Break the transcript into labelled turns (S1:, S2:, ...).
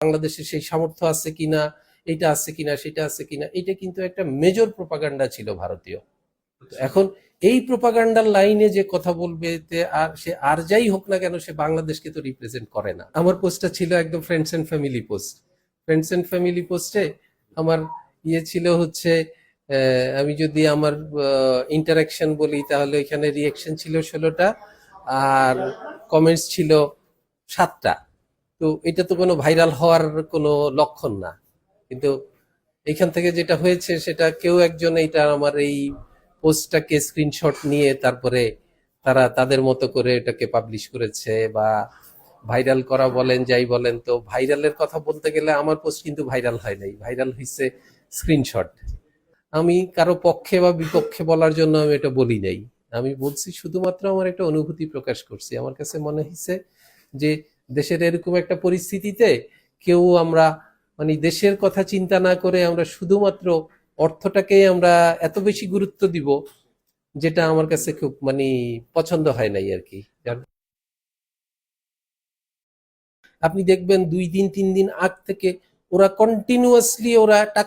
S1: বাংলাদেশে সেই সামর্থ্য আছে কিনা, এটা আছে কিনা, সেটা আছে কিনা, এটা কিন্তু একটা মেজর প্রোপাগান্ডা ছিল ভারতীয়। এখন এই প্রোপাগান্ডার লাইনে যে কথা বলবে, আর সে আর যাই হোক না কেন, সে বাংলাদেশকে তো রিপ্রেজেন্ট করে না। আমার পোস্টটা ছিল একদম friends and family post. Friends and family পোস্টে আমার ছিল হচ্ছে, আমি যদি আমার ইন্টারাকশন বলি তাহলে এখানে রিয়েকশন ছিল 16টা, আর কমেন্টস ছিল 7টা। তো এটা তো কোনো ভাইরাল হওয়ার কোনো লক্ষণ না। কিন্তু এখান থেকে যেটা হয়েছে সেটা কেউ একজন এইটা আমার এই পোস্টটাকে স্ক্রিনশট নিয়ে তারপরে তারা তাদের মতো করে এটাকে পাবলিশ করেছে বা ভাইরাল করা বলেন, যাই বলেন। তো ভাইরালের কথা বলতে গেলে আমার পোস্ট কিন্তু ভাইরাল হয় নাই, ভাইরাল হয়েছে স্ক্রিনশট। আমি কারো পক্ষে বা বিপক্ষে বলার জন্য আমি এটা বলি নাই। আমি বলছি শুধুমাত্র আমার একটা অনুভূতি প্রকাশ করছি। আমার কাছে মনে হয়েছে যে দেশের এরকম একটা পরিস্থিতিতে কেউ আমরা মানে দেশের কথা চিন্তা না করে আমরা শুধুমাত্র অর্থটাকেই আমরা এত বেশি গুরুত্ব দিব, যেটা আমার কাছে খুব মানে পছন্দ হয় নাই আর কি। আপনি দেখবেন 2 দিন 3 দিন আগ থেকে ওরা কন্টিনিউয়াসলি ওরা